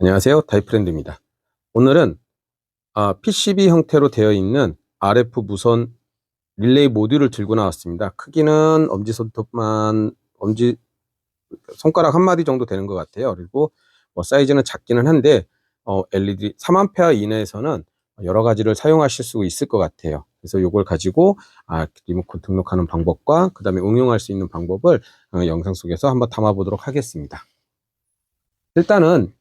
안녕하세요. 다이프렌드입니다. 오늘은 PCB 형태로 되어 있는 RF 무선 릴레이 모듈을 들고 나왔습니다. 크기는 엄지 손가락 한 마디 정도 되는 것 같아요. 그리고 사이즈는 작기는 한데 LED 3A 이내에서는 여러 가지를 사용하실 수 있을 것 같아요. 그래서 이걸 가지고 리모컨 등록하는 방법과 그 다음에 응용할 수 있는 방법을 영상 속에서 한번 담아 보도록 하겠습니다. 일단은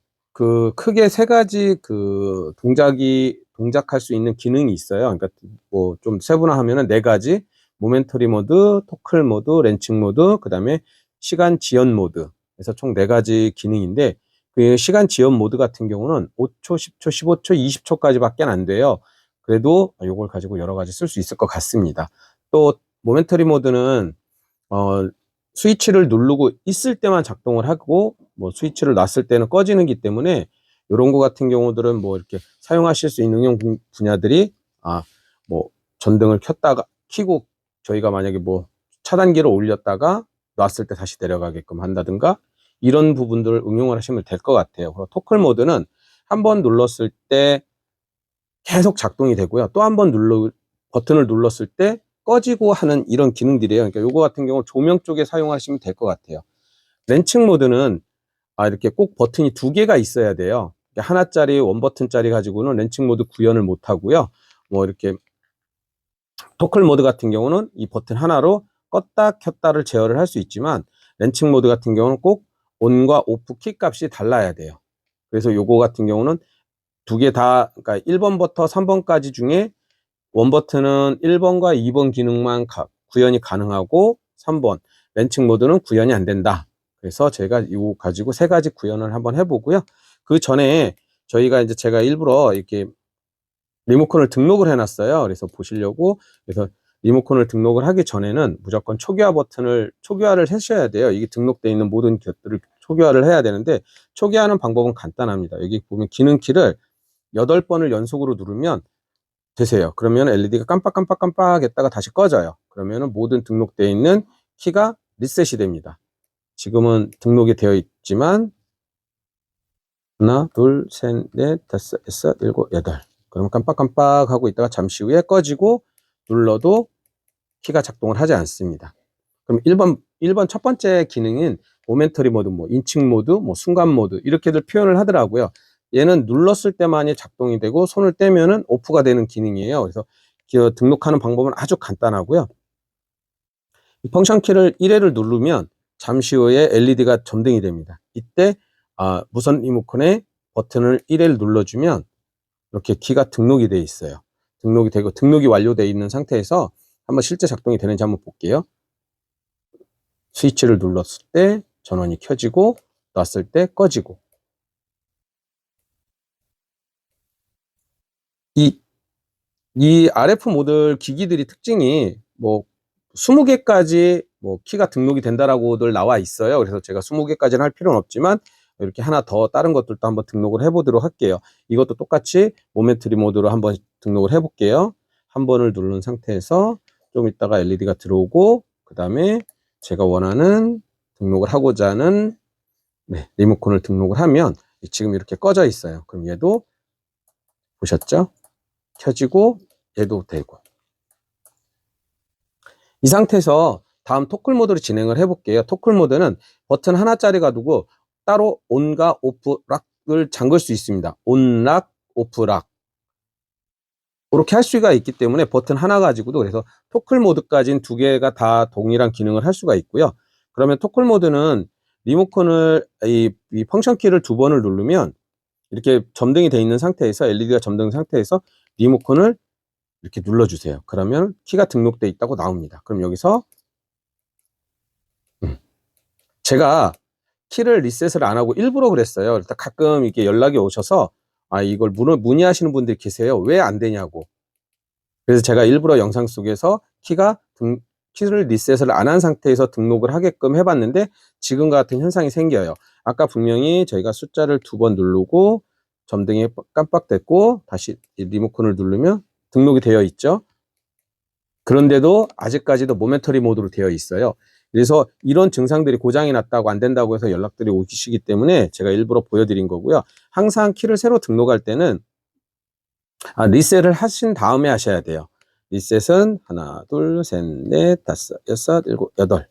크게 세 가지 동작할 수 있는 기능이 있어요. 그러니까 뭐 좀 세분화하면은 네 가지: 모멘터리 모드, 토클 모드, 렌칭 모드, 그 다음에 시간 지연 모드. 그래서 총 네 가지 기능인데, 그 시간 지연 모드 같은 경우는 5초, 10초, 15초, 20초까지밖에 안 돼요. 그래도 이걸 가지고 여러 가지 쓸 수 있을 것 같습니다. 또 모멘터리 모드는 스위치를 누르고 있을 때만 작동을 하고, 스위치를 놨을 때는 꺼지는 기 때문에, 이런 거 같은 경우들은 이렇게 사용하실 수 있는 응용 분야들이, 전등을 켜고, 저희가 만약에 차단기를 올렸다가 놨을 때 다시 내려가게끔 한다든가, 이런 부분들을 응용을 하시면 될 것 같아요. 토클 모드는 한번 눌렀을 때 계속 작동이 되고요. 또 한 번 버튼을 눌렀을 때 꺼지고 하는 이런 기능들이에요. 그러니까 요거 같은 경우 조명 쪽에 사용하시면 될 것 같아요. 렌칭 모드는 이렇게 꼭 버튼이 두 개가 있어야 돼요. 하나짜리 원버튼짜리 가지고는 렌칭 모드 구현을 못 하고요. 이렇게 토클 모드 같은 경우는 이 버튼 하나로 껐다 켰다를 제어를 할 수 있지만, 렌칭 모드 같은 경우는 꼭 온과 오프 키 값이 달라야 돼요. 그래서 요거 같은 경우는 두 개 다, 그러니까 1번부터 3번까지 중에 원버튼은 1번과 2번 기능만 구현이 가능하고, 3번 렌칭 모드는 구현이 안 된다. 그래서 제가 이거 가지고 세 가지 구현을 한번 해보고요. 그 전에 제가 일부러 이렇게 리모컨을 등록을 해놨어요. 그래서 보시려고. 그래서 리모컨을 등록을 하기 전에는 무조건 초기화를 하셔야 돼요. 이게 등록되어 있는 모든 것들을 초기화를 해야 되는데, 초기화하는 방법은 간단합니다. 여기 보면 기능키를 8번을 연속으로 누르면 되세요. 그러면 LED가 깜빡깜빡깜빡 했다가 다시 꺼져요. 그러면은 모든 등록되어 있는 키가 리셋이 됩니다. 지금은 등록이 되어 있지만, 하나, 둘, 셋, 넷, 다섯, 여섯, 일곱, 여덟. 그러면 깜빡깜빡 하고 있다가 잠시 후에 꺼지고, 눌러도 키가 작동을 하지 않습니다. 그럼 1번 첫 번째 기능인 모멘터리 모드, 인칭 모드, 순간 모드, 이렇게들 표현을 하더라고요. 얘는 눌렀을 때만이 작동이 되고, 손을 떼면은 오프가 되는 기능이에요. 그래서 등록하는 방법은 아주 간단하고요. 이 펑션 키를 1회를 누르면 잠시 후에 LED가 점등이 됩니다. 이때 무선 리모컨의 버튼을 1회를 눌러주면 이렇게 키가 등록이 되어 있어요. 등록이 되고, 등록이 완료되어 있는 상태에서 한번 실제 작동이 되는지 한번 볼게요. 스위치를 눌렀을 때 전원이 켜지고, 놨을 때 꺼지고. 이 RF 모듈 기기들이 특징이 20개까지 키가 등록이 된다라고들 나와 있어요. 그래서 제가 20개까지는 할 필요는 없지만, 이렇게 하나 더 다른 것들도 한번 등록을 해보도록 할게요. 이것도 똑같이 모멘터리 모드로 한번 등록을 해볼게요. 한 번을 누른 상태에서 좀 있다가 LED가 들어오고, 그 다음에 제가 원하는 등록을 하고자 하는 리모컨을 등록을 하면 지금 이렇게 꺼져 있어요. 그럼 얘도 보셨죠? 켜지고, 얘도 되고. 이 상태에서 다음 토클 모드로 진행을 해볼게요. 토클 모드는 버튼 하나짜리가 두고 따로 온과 오프 락을 잠글 수 있습니다. 온 락, 오프 락. 그렇게 할 수가 있기 때문에 버튼 하나 가지고도, 그래서 토클 모드까지는 두 개가 다 동일한 기능을 할 수가 있고요. 그러면 토클 모드는 리모컨을, 이 펑션 키를 2번을 누르면 이렇게 점등이 되어 있는 상태에서, LED가 점등 상태에서 리모컨을 이렇게 눌러주세요. 그러면 키가 등록되어 있다고 나옵니다. 그럼 여기서 제가 키를 리셋을 안 하고 일부러 그랬어요. 일단 가끔 이렇게 연락이 오셔서 이걸 문의하시는 분들이 계세요. 왜 안 되냐고. 그래서 제가 일부러 영상 속에서 키를 리셋을 안 한 상태에서 등록을 하게끔 해봤는데, 지금 같은 현상이 생겨요. 아까 분명히 저희가 숫자를 2번 누르고 점등이 깜빡됐고, 다시 리모컨을 누르면 등록이 되어 있죠. 그런데도 아직까지도 모멘터리 모드로 되어 있어요. 그래서 이런 증상들이 고장이 났다고 안 된다고 해서 연락들이 오시기 때문에 제가 일부러 보여드린 거고요. 항상 키를 새로 등록할 때는 리셋을 하신 다음에 하셔야 돼요. 리셋은 하나, 둘, 셋, 넷, 다섯, 여섯, 일곱, 여덟.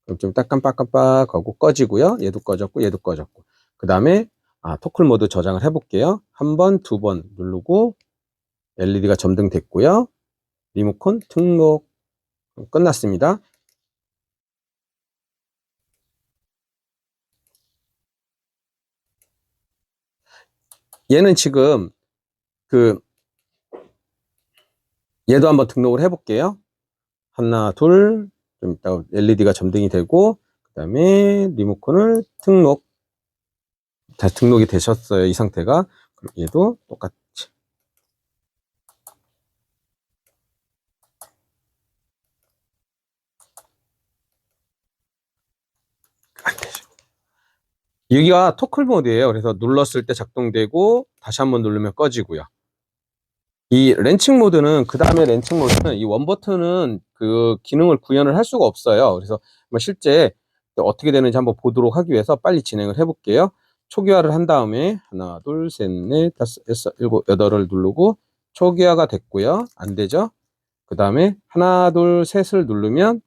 그럼 좀 깜빡깜빡하고 꺼지고요. 얘도 꺼졌고, 얘도 꺼졌고. 그 다음에 토클 모드 저장을 해볼게요. 한 번, 두 번 누르고 LED가 점등됐고요. 리모컨 등록. 끝났습니다. 얘는 지금 얘도 한번 등록을 해볼게요. 하나, 둘, 좀 이따가 LED가 점등이 되고, 그 다음에 리모컨을 등록. 다 등록이 되셨어요. 이 상태가. 그럼 얘도 똑같이. 안 되죠. 여기가 토클 모드예요. 그래서 눌렀을 때 작동되고, 다시 한번 누르면 꺼지고요. 이 렌칭 모드는, 그 다음에 렌칭 모드는 이 원 버튼은 그 기능을 구현을 할 수가 없어요. 그래서 실제 어떻게 되는지 한번 보도록 하기 위해서 빨리 진행을 해볼게요. 초기화를 한 다음에 하나, 둘, 셋, 넷, 다섯, 여섯, 일곱, 여덟을 누르고 초기화가 됐고요. 안 되죠? 그 다음에 하나, 둘, 셋을 누르면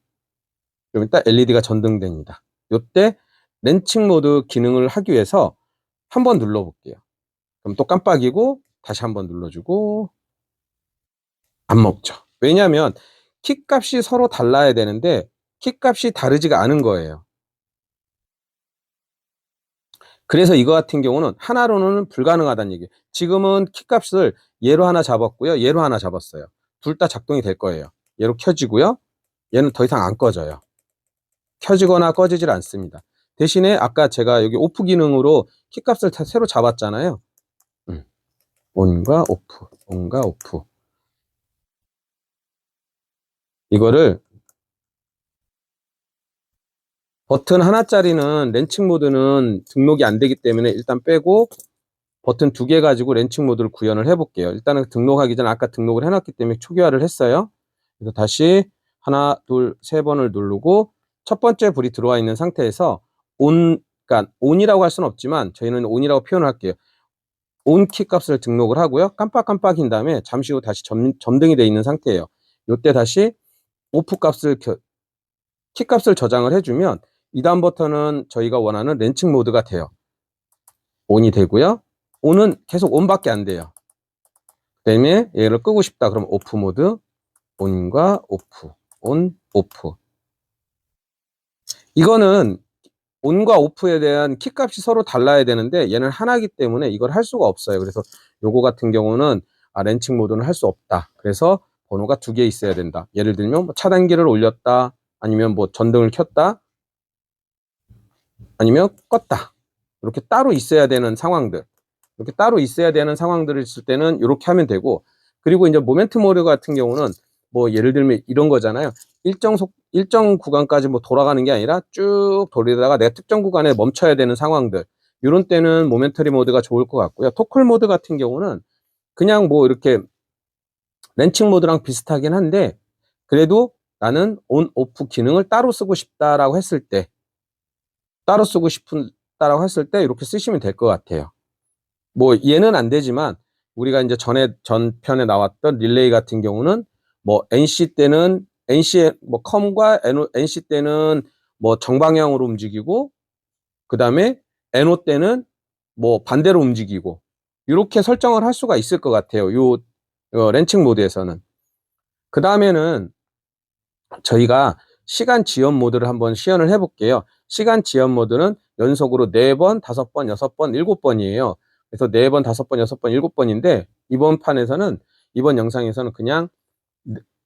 좀 이따 LED가 전등됩니다. 이때 렌칭 모드 기능을 하기 위해서 한번 눌러볼게요. 그럼 또 깜빡이고 다시 한번 눌러주고 안 먹죠. 왜냐하면 키 값이 서로 달라야 되는데 키 값이 다르지가 않은 거예요. 그래서 이거 같은 경우는 하나로는 불가능하다는 얘기예요. 지금은 키 값을 얘로 하나 잡았고요. 얘로 하나 잡았어요. 둘 다 작동이 될 거예요. 얘로 켜지고요. 얘는 더 이상 안 꺼져요. 켜지거나 꺼지질 않습니다. 대신에 아까 제가 여기 오프 기능으로 키 값을 새로 잡았잖아요. 온과 오프, 온과 오프. 이거를 버튼 하나짜리는 렌칭 모드는 등록이 안 되기 때문에 일단 빼고 버튼 2개 가지고 렌칭 모드를 구현을 해볼게요. 일단은 등록하기 전에 아까 등록을 해놨기 때문에 초기화를 했어요. 그래서 다시 하나, 둘, 세 번을 누르고 첫 번째 불이 들어와 있는 상태에서 그러니까 온이라고 할 수는 없지만 저희는 온이라고 표현을 할게요. 온 키 값을 등록을 하고요. 깜빡깜빡인 다음에 잠시 후 다시 점등이 되어 있는 상태예요. 이때 다시 오프 값을 키 값을 저장을 해주면 이 다음 버튼은 저희가 원하는 렌칭 모드가 돼요. 온이 되고요. 온은 계속 온밖에 안 돼요. 그 다음에 얘를 끄고 싶다 그러면 오프 모드, 온과 오프, 온, 오프. 이거는 온과 오프에 대한 키 값이 서로 달라야 되는데 얘는 하나이기 때문에 이걸 할 수가 없어요. 그래서 요거 같은 경우는 렌칭 모드는 할 수 없다. 그래서 번호가 2개 있어야 된다. 예를 들면 뭐 차단기를 올렸다, 아니면 뭐 전등을 켰다, 아니면 껐다. 이렇게 따로 있어야 되는 상황들. 이렇게 따로 있어야 되는 상황들을 있을 때는 이렇게 하면 되고, 그리고 이제 모멘트 모드 같은 경우는 뭐 예를 들면 이런 거잖아요. 일정 구간까지 뭐 돌아가는 게 아니라 쭉 돌리다가 내 특정 구간에 멈춰야 되는 상황들. 이런 때는 모멘터리 모드가 좋을 것 같고요. 토클 모드 같은 경우는 그냥 뭐 이렇게 렌칭 모드랑 비슷하긴 한데 그래도 나는 온, 오프 기능을 따로 쓰고 싶다라고 했을 때 따라고 했을 때 이렇게 쓰시면 될 것 같아요. 뭐 얘는 안 되지만 우리가 이제 전편에 나왔던 릴레이 같은 경우는 뭐 NC 때는 NC 뭐 컴과 NC 때는 뭐 정방향으로 움직이고 그다음에 NO 때는 뭐 반대로 움직이고 이렇게 설정을 할 수가 있을 것 같아요. 요 렌칭 모드에서는. 그다음에는 저희가 시간 지연 모드를 한번 시연을 해볼게요. 시간 지연 모드는 연속으로 4번, 5번, 6번, 7번이에요. 그래서 4번, 5번, 6번, 7번인데 이번 영상에서는 그냥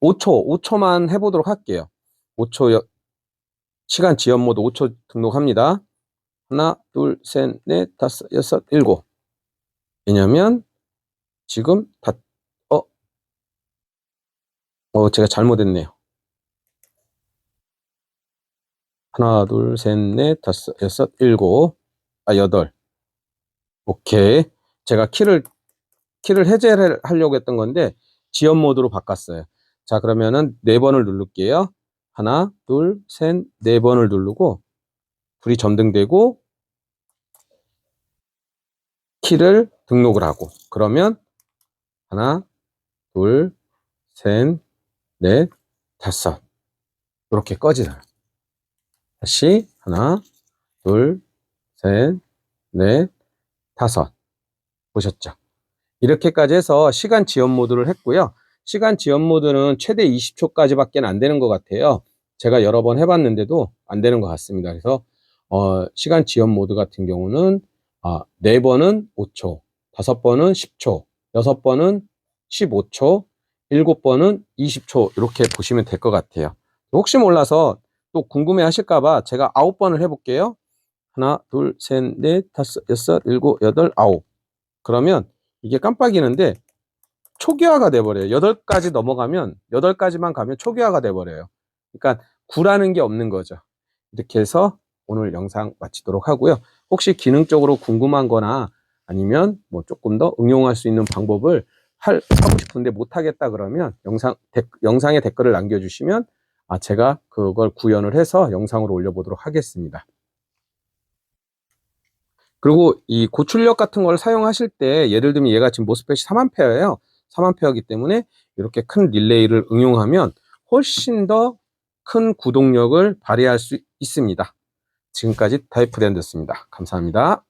5초만 해보도록 할게요. 5초 시간 지연 모드 5초 등록합니다. 하나, 둘, 셋, 넷, 다섯, 여섯, 일곱. 왜냐면 지금 제가 잘못했네요. 하나, 둘, 셋, 넷, 다섯, 여섯, 일곱, 여덟. 오케이. 제가 키를 해제를 하려고 했던 건데 지연 모드로 바꿨어요. 자, 그러면은 4번을 누를게요. 하나, 둘, 셋, 네 번을 누르고 불이 점등되고 키를 등록을 하고 그러면 하나, 둘, 셋, 넷, 다섯 이렇게 꺼지잖아요. 다시 하나, 둘, 셋, 넷, 다섯 보셨죠? 이렇게까지 해서 시간 지연 모드를 했고요. 시간 지연 모드는 최대 20초까지밖에 안 되는 것 같아요. 제가 여러 번 해봤는데도 안 되는 것 같습니다. 그래서 시간 지연 모드 같은 경우는 4번은 5초, 5번은 10초, 6번은 15초, 7번은 20초 이렇게 보시면 될 것 같아요. 혹시 몰라서 또 궁금해 하실까봐 제가 9번을 해볼게요. 하나, 둘, 셋, 넷, 다섯, 여섯, 일곱, 여덟, 아홉. 그러면 이게 깜빡이는데 초기화가 돼버려요. 8가지 넘어가면 8가지만 가면 초기화가 돼버려요. 그러니까 9라는 게 없는 거죠. 이렇게 해서 오늘 영상 마치도록 하고요. 혹시 기능적으로 궁금한 거나 아니면 뭐 조금 더 응용할 수 있는 방법을 하고 싶은데 못하겠다 그러면 영상에 댓글을 남겨주시면 제가 그걸 구현을 해서 영상으로 올려보도록 하겠습니다. 그리고 이 고출력 같은 걸 사용하실 때 예를 들면 얘가 지금 모스펫이 3A예요. 3A이기 때문에 이렇게 큰 릴레이를 응용하면 훨씬 더 큰 구동력을 발휘할 수 있습니다. 지금까지 다이프랜드였습니다. 감사합니다.